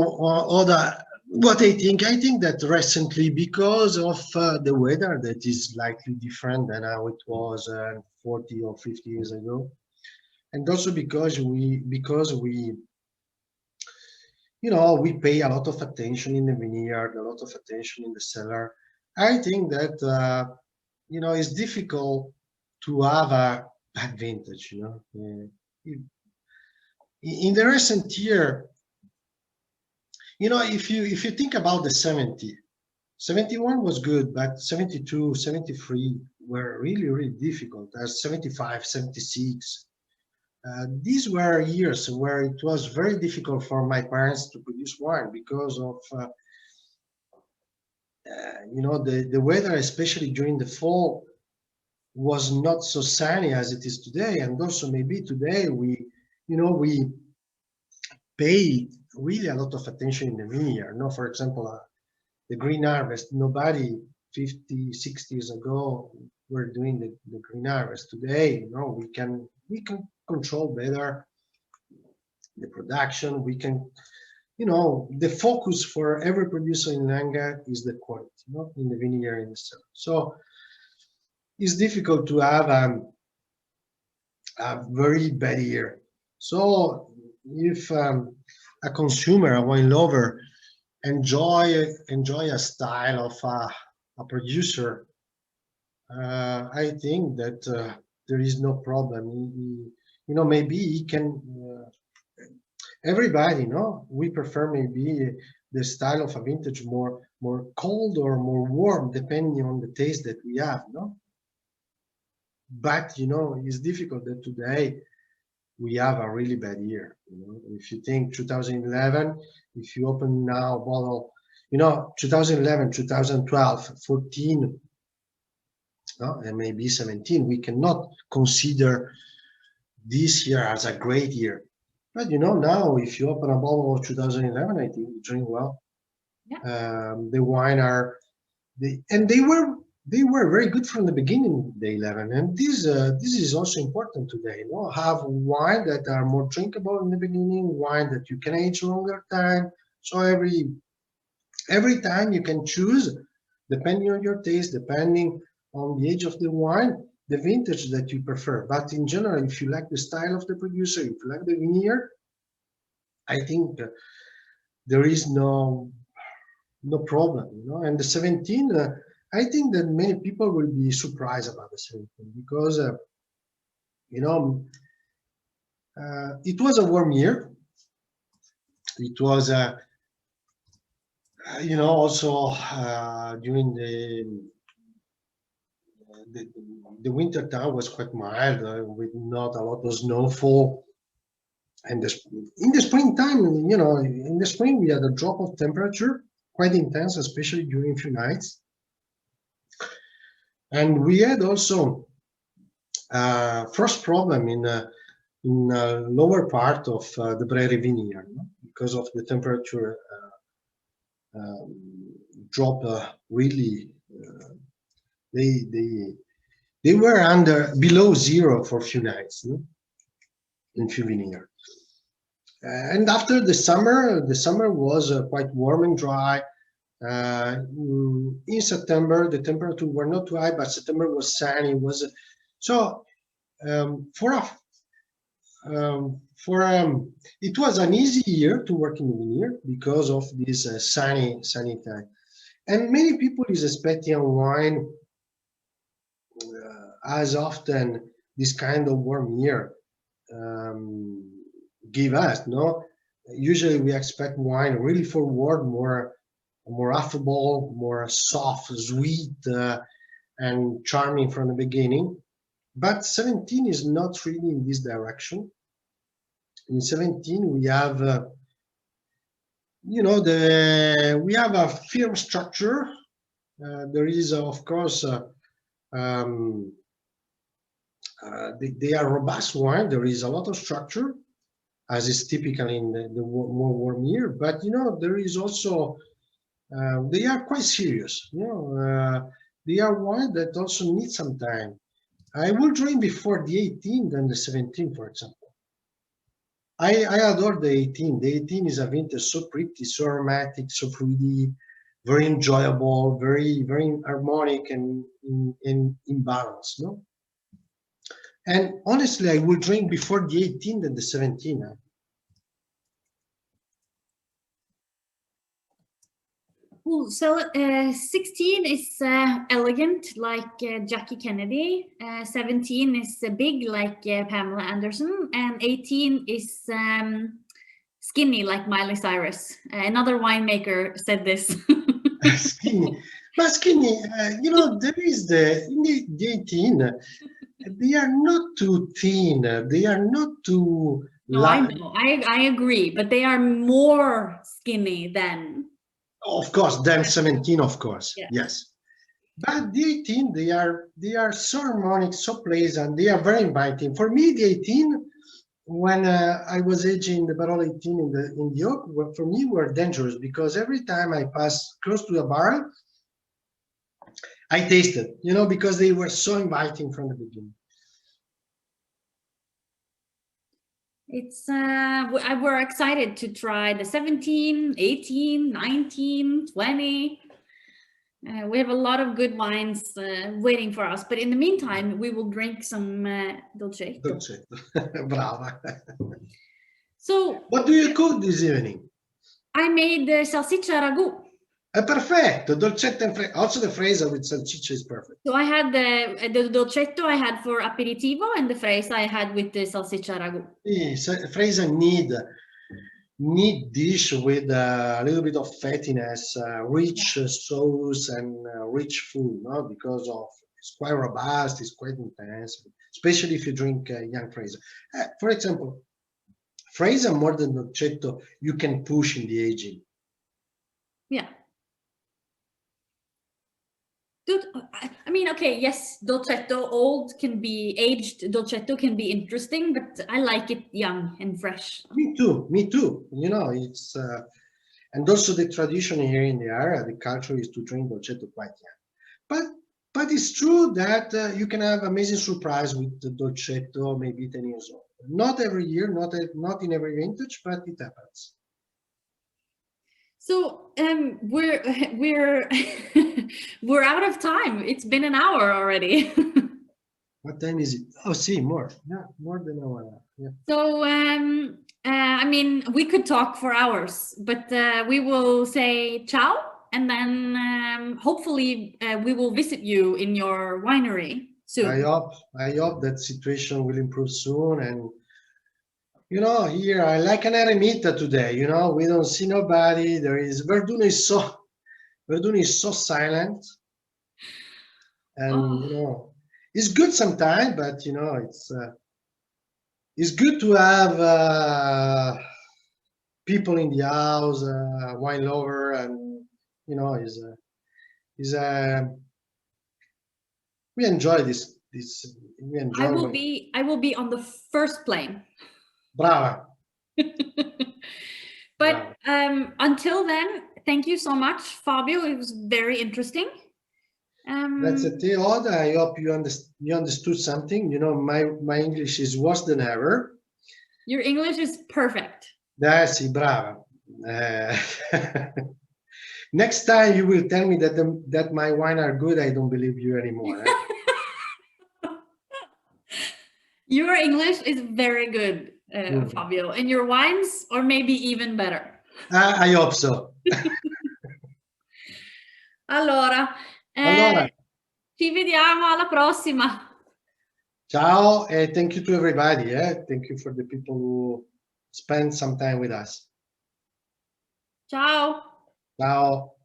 what I think that recently, because of the weather that is slightly different than how it was 40 or 50 years ago, and also because we you know, we pay a lot of attention in the vineyard, a lot of attention in the cellar. I think that you know, it's difficult to have a bad vintage. You know, in the recent year, you know, if you think about the 70, 71 was good, but 72, 73 were really, really difficult. As 75, 76. These were years where it was very difficult for my parents to produce wine because of, you know, the weather, especially during the fall, was not so sunny as it is today. And also maybe today you know, we pay really a lot of attention in the vineyard. No, for example, the green harvest, nobody 50, 60 years ago were doing the green harvest. Today, you know, we can control better the production. We can, you know, the focus for every producer in Langa is the quality, you know, in the vineyard in the cellar. So it's difficult to have a very bad year. So if a consumer, a wine lover, enjoy a style of a producer, I think that there is no problem. Maybe he can. Everybody, no, we prefer maybe the style of a vintage more cold or more warm, depending on the taste that we have, no. But it's difficult that today we have a really bad year. If you think 2011, if you open now a bottle, 2011, 2012, 14, no, and maybe 17, we cannot consider this year as a great year. But now if you open a bottle of 2011, I think you drink well. Yeah. The wine they were very good from the beginning, the 11, and this is also important today. Have wine that are more drinkable in the beginning, wine that you can age longer time. So every time you can choose, depending on your taste, depending on the age of the wine, the vintage that you prefer. But in general, if you like the style of the producer, if you like the vineyard, I think there is no problem. And the 17, I think that many people will be surprised about the 17 because it was a warm year. It was also during the winter time was quite mild with not a lot of snowfall. And in the springtime, in the spring we had a drop of temperature quite intense, especially during a few nights. And we had also frost problem in lower part of the Brere vineyard because of the temperature drop. Really, they were below zero for a few nights in few vineyard. And after the summer was quite warm and dry. In September, the temperature were not too high, but September was sunny. It was an easy year to work in the vineyard because of this sunny time. And many people is expecting wine as often this kind of warm year give us. Usually we expect wine really forward, more affable, more soft, sweet, and charming from the beginning. But 17 is not really in this direction. In 17, we have, we have a firm structure. There is, of course, they are robust wine. There is a lot of structure, as is typical in the more warm year. But there is also they are quite serious. They are wine that also need some time. I will drink before the 18 than the 17, for example. I adore the 18. The 18 is a vintage so pretty, so aromatic, so fruity, very enjoyable, very harmonic and in balance. And honestly, I will drink before the 18 than the 17. Cool. So 16 is elegant, like Jackie Kennedy. 17 is big, like Pamela Anderson. And 18 is skinny, like Miley Cyrus. Another winemaker said this. Skinny. But skinny, there is the 18. They are not too thin. They are not too... No, I know. I agree. But they are more skinny than... Of course, than 17, of course. Yes. But the 18, they are so harmonic, so pleasant. They are very inviting. For me, the 18, when I was aging the barrel 18 in the oak, for me were dangerous because every time I passed close to a barrel, I tasted, because they were so inviting from the beginning. We're excited to try the 17, 18, 19, 20. We have a lot of good wines waiting for us, but in the meantime, we will drink some dolcetto. Dolcetto. Brava. So, What do you cook this evening? I made salsiccia ragu. Perfetto, dolcetto and also the freisa with salsiccia is perfect. So I had the dolcetto I had for aperitivo, and the freisa I had with the salsiccia ragu. Yes, freisa need dish with a little bit of fattiness, rich sauce and rich food, no? Because of it's quite robust, it's quite intense, especially if you drink young freisa. For example, freisa more than dolcetto, you can push in the aging. Yeah. Good. I mean, okay, yes, dolcetto old can be aged. Dolcetto can be interesting, but I like it young and fresh. Me too. Me too. You know, it's and also the tradition here in the area, the culture is to drink dolcetto quite young. But it's true that you can have amazing surprise with the dolcetto maybe 10 years old. Not every year, not in every vintage, but it happens. So we're we're out of time. It's been an hour already. What time is it? Oh, see, more. Yeah, more than an hour. Yeah. So I mean, we could talk for hours, but we will say ciao, and then hopefully we will visit you in your winery soon. I hope that situation will improve soon. And you know, here I like an eremita today. You know, we don't see nobody. There is Verdun is so silent, and you know, it's good sometimes, but you know, it's good to have people in the house, wine lover, and you know, we enjoy this. We enjoy. I will be on the first plane. Brava. But until then, thank you so much, Fabio. It was very interesting. That's a Odd. I hope you understood something. You know, my English is worse than ever. Your English is perfect. Sì, brava. Next time you will tell me that my wine are good, I don't believe you anymore. Your English is very good, Fabio, and your wines are maybe even better. I hope so. Allora, ci vediamo alla prossima. Ciao, and thank you to everybody. Thank you for the people who spend some time with us. Ciao. Ciao.